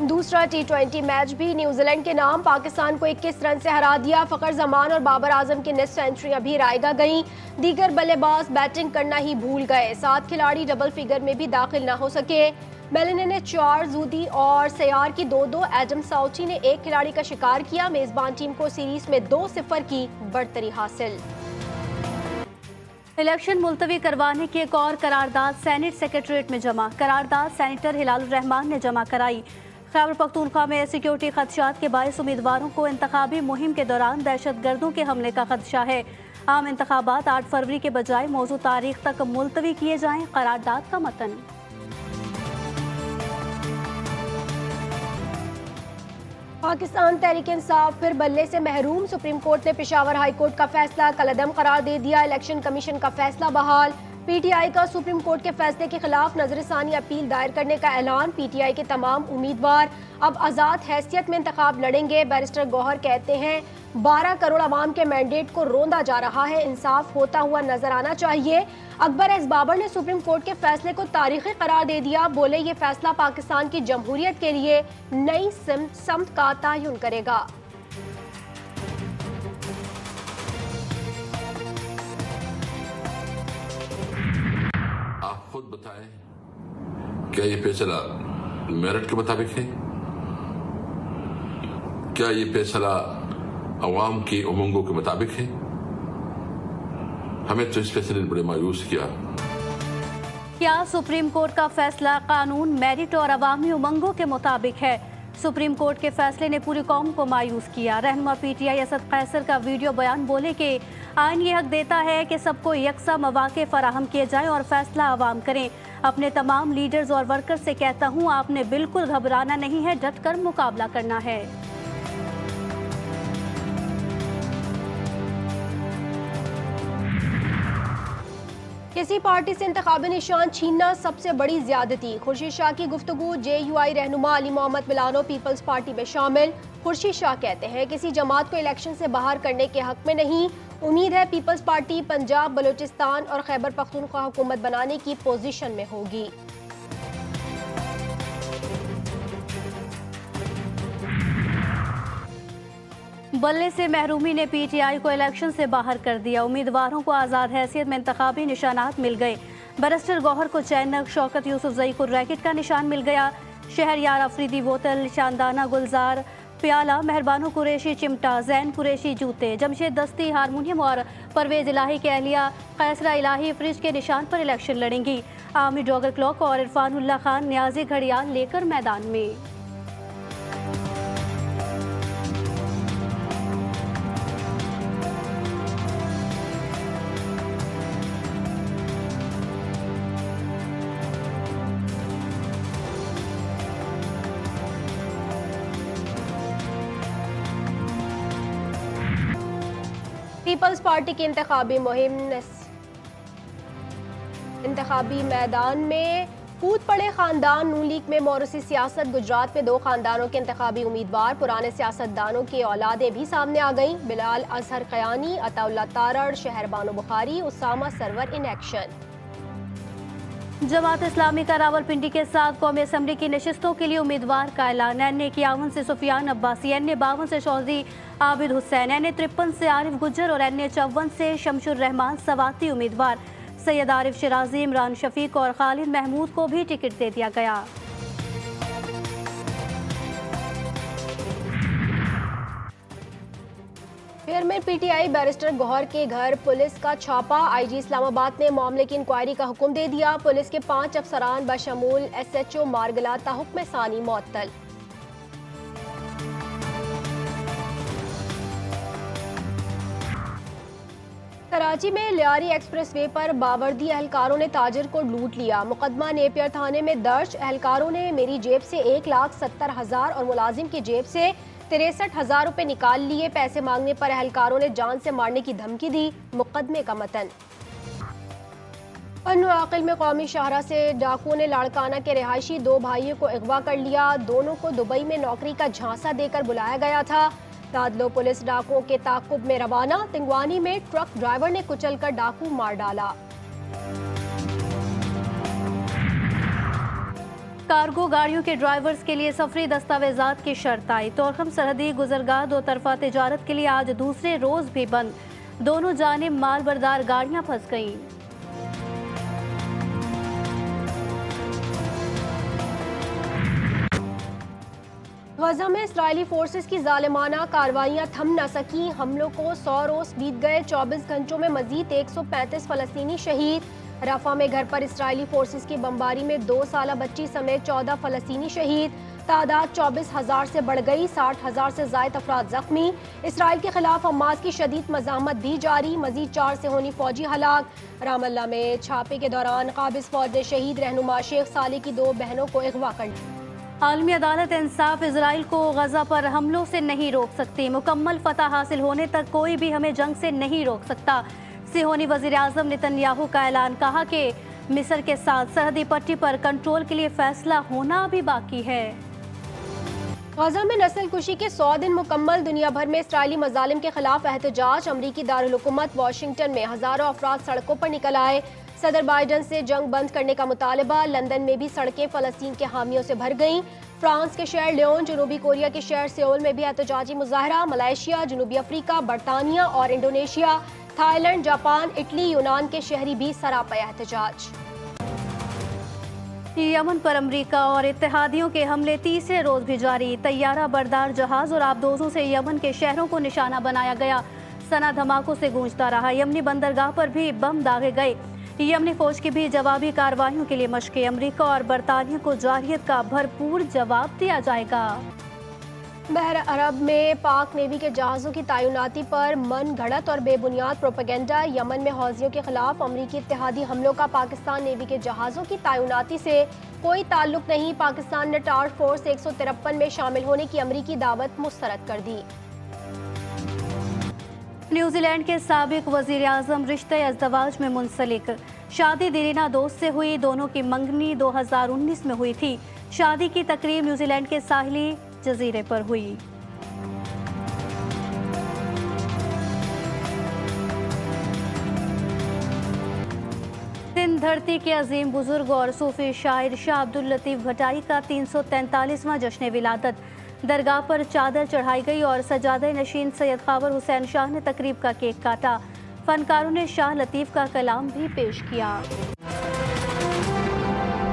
दूसरा T20 match भी New Zealand के नाम पाकिस्तान को 21 रन से हरा दिया। फ़खर जमान और बाबर आजम की निस्फ सेंचुरियां भी रायगा गईं। दीगर बल्लेबाज बैटिंग करना ही भूल गए। 7 खिलाड़ी डबल फिगर में भी दाखिल न हो सके। मेलिने ने 4, जूदी और सयार की 2-2, एडम साउची ने 1 खिलाड़ी का शिकार किया। मेजबान टीम को सीरीज में 2-0 की बढ़तरी हासिल। इलेक्शन मुलतवी करवाने की एक और करारदाद सेनेट सेक्रेटरीट में जमा। करारदाद सेनेटर हिलालुर रहमान ने जमा कराई। खैबर पख्तूनख्वा में सिक्योरिटी खदशात के बायस उम्मीदवारों को इंतखाबी मुहिम के दौरान दहशत गर्दों के हमले का खदशा है। आम इंतखाबात 8 फरवरी के बजाय मौजूद तारीख तक मुलतवी किए जाएं। करारदाद का मतन। पाकिस्तान तहरीक इंसाफ फिर बल्ले से महरूम। सुप्रीम कोर्ट ने पेशावर हाई कोर्ट का फैसला कलअदम करार दे दिया। इलेक्शन कमीशन का फैसला बहाल। पीटीआई का सुप्रीम कोर्ट के फैसले के खिलाफ नजरसानी अपील दायर करने का ऐलान। पीटीआई के तमाम उम्मीदवार अब आज़ाद हैसियत में इंतखाब लड़ेंगे। बैरिस्टर गौहर कहते हैं 12 करोड़ आवाम के मैंडेट को रोंदा जा रहा है, इंसाफ होता हुआ नजर आना चाहिए। अकबर एस बाबर ने सुप्रीम कोर्ट के फैसले को तारीखी करार दे दिया। बोले ये फैसला पाकिस्तान की जमहूरियत के लिए नई समत का तयन करेगा। आप खुद बताएं, क्या ये फैसला मेरिट के मुताबिक है? क्या ये फैसला अवाम की उमंगों के मुताबिक है? हमें तो इस फैसले ने बड़े मायूस किया। क्या सुप्रीम कोर्ट का फैसला कानून, मेरिट और अवामी उमंगों के मुताबिक है? सुप्रीम कोर्ट के फैसले ने पूरी कौम को मायूस किया। रहनुमा पीटीआई असद कैसर का वीडियो बयान बोले कि आइन ये हक देता है कि सबको यकसा मौके फराहम किए जाएं और फैसला अवाम करें। अपने तमाम लीडर्स और वर्कर्स से कहता हूँ, आपने बिल्कुल घबराना नहीं है, डट कर मुकाबला करना है। किसी पार्टी से इंतखाबी निशान छीनना सबसे बड़ी ज्यादती। खुर्शीद शाह की गुफ्तगू। JUI रहनुमा अली मोहम्मद मिलानो पीपल्स पार्टी में शामिल। खुर्शीद शाह कहते हैं किसी जमात को इलेक्शन से बाहर करने के हक में नहीं। उम्मीद है पीपल्स पार्टी पंजाब, बलूचिस्तान और खैबर पख्तूनख्वा हुकूमत बनाने की पोजीशन में होगी। बल्ले से महरूमी ने पीटीआई को इलेक्शन से बाहर कर दिया। उम्मीदवारों को आज़ाद हैसियत में इंतखाबी निशानात मिल गए। बैरिस्टर गौहर को चैनक, शौकत यूसुफजई को रैकेट का निशान मिल गया। शहरयार अफरीदी बोतल, शानदाना गुलजार, प्याला, मेहरबानो कुरैशी चिमटा, जैन कुरैशी जूते, जमशेद दस्ती हारमोनियम और परवेज इलाही के अहलिया कैसरा इलाही फ्रिज के निशान पर इलेक्शन लड़ेंगी। आमी डॉगर क्लॉक और इरफानुल्लाह खान न्याजी घड़ियाल लेकर मैदान में। पीपल्स पार्टी की इंतखाबी मुहिम इंतखाबी मैदान में कूद पड़े खानदान। नून लीग में मौरूसी सियासत। गुजरात में 2 खानदानों के इंतखाबी उम्मीदवार पुराने सियासतदानों की औलादें भी सामने आ गईं। Bilal Azhar Kayani, Ataullah Tarar, Shahr Bano Bukhari, Usama Sarwar in action. जमात इस्लामी का रावलपिंडी के साथ कौमी असम्बली की नशिस्तों के लिए उम्मीदवार का ऐलान। NA51 से सुफियान अब्बासी, NA52 से चौधरी आबिद हुसैन, NA53 से आरिफ गुज्जर और NA54 से शमशुर रहमान सवाती उम्मीदवार। सैयद आरिफ शिराजी, इमरान शफीक और खालिद महमूद को भी टिकट दे दिया गया। चेयरमैन पीटीआई बैरिस्टर गौहर के घर पुलिस का छापा। IG इस्लामाबाद ने मामले की इंक्वायरी का हुक्म दे दिया। पुलिस के 5 अफसरान बशमूल SHO मारगला ताहुक्म सानी मुअत्तल। कराची में लियारी एक्सप्रेस वे पर बावर्दी एहलकारों ने ताजिर को लूट लिया। मुकदमा नेपियर थाने में दर्ज। एहलकारों ने मेरी जेब से 1,70,000 और मुलाजिम की जेब से 63,000 रुपए निकाल लिए। पैसे मांगने पर एहलकारों ने जान से मारने की धमकी दी। मुकदमे का मतन। पन्नू आकिल में कौमी शाहरा से डाकुओं ने लाड़काना के रिहायशी 2 भाइयों को अगवा कर लिया। दोनों को दुबई में नौकरी का झांसा देकर बुलाया गया था। दादलो पुलिस डाकुओं के ताकुब में रवाना। तिंगवानी में ट्रक ड्राइवर ने कुचलकर डाकू मार डाला। कार्गो गाड़ियों के ड्राइवर्स के लिए सफरी दस्तावेजात की शर्त आई। तोरखम सरहदी गुजरगाह दो तरफा तिजारत के लिए आज दूसरे रोज भी बंद। दोनों जानिब माल बरदार गाड़ियां फंस गईं। गजा में इस्राएली फोर्सेस की जालिमाना कार्रवाइयां थम न सकी। हमलों को 100 रोज बीत गए। 24 घंटों में मजीद 135 फलस्तीनी शहीद। रफा में घर पर इस्राएली फोर्सेस की बमबारी में 2 साल बच्ची समेत 14 फलस्तीनी शहीद। तादाद 24,000 से बढ़ गई। 60,000 से जायद अफराद जख्मी। इसराइल के खिलाफ हमास की शदीद मज़ाहमत भी जारी। मजीद 4 से होनी फौजी हलाक। रामल्ला में छापे के दौरान काबिज फौज ने शहीद रहनुमा शेख साले की 2 बहनों को अगवा कर लिया। आलमी अदालत इंसाफ इसराइल को गजा पर हमलों से नहीं रोक सकती। मुकम्मल फतह हासिल होने तक कोई भी हमें जंग से नहीं रोक सकता। सिहोनी वजीर आजम नेतन्याहू का ऐलान। कहा कि मिस्र के साथ सरहदी पट्टी पर कंट्रोल के लिए फैसला होना अभी बाकी है। गजा में नस्ल कुशी के 100 दिन मुकम्मल। दुनिया भर में इस्राएली मजालिम के खिलाफ एहतजाज। अमरीकी दारुल हुकूमत वाशिंगटन में हजारों अफराद सड़कों पर निकल आए। सदर बाइडन से जंग बंद करने का मुतालबा। लंदन में भी सड़कें फलस्तीन के हामियों से भर गईं। फ्रांस के शहर लियोन, जनूबी कोरिया के शहर सियोल में भी एहतजाजी मुजाहरा। मलेशिया, जनूबी अफ्रीका, बरतानिया और इंडोनेशिया, थाईलैंड, जापान, इटली, यूनान के शहरी भी सरापा एहतजाज। यमन पर अमरीका और इत्तेहादियों के हमले तीसरे रोज भी जारी। तैयारा बरदार जहाज और आबदोजों से यमन के शहरों को निशाना बनाया गया। सना धमाकों से गूंजता रहा। यमनी बंदरगाह पर भी बम दागे गए। यमनी फौज की भी जवाबी कार्रवाइयों के लिए मशकें। अमरीका और बरतानिया को जारहियत का भरपूर जवाब दिया जाएगा। बहर अरब में पाक नेवी के जहाज़ों की तैनाती पर मन घड़त और बेबुनियाद प्रोपेगेंडा। यमन में हौजियों के खिलाफ अमरीकी इत्तेहादी हमलों का पाकिस्तान नेवी के जहाज़ों की तैनाती से कोई ताल्लुक नहीं। पाकिस्तान ने टास्क फोर्स 153 में शामिल होने की अमरीकी दावत मुस्तरद कर दी। न्यूजीलैंड के साबिक वजीर आजम रिश्ते अज़दवाज में मुंसलिक। शादी दीरिना दोस्त से हुई। दोनों की मंगनी 2019 में हुई थी। शादी की तकरीब न्यूजीलैंड के साहिली जजीरे पर हुई। सिंध धरती के अजीम बुजुर्ग और सूफी शायर शाह अब्दुल लतीफ भटाई का 343वां जश्न विलादत। दरगाह पर चादर चढ़ाई गई और सजादा नशीन सैयद खावर हुसैन शाह ने तकरीब का केक काटा। फनकारों ने शाह लतीफ का कलाम भी पेश किया।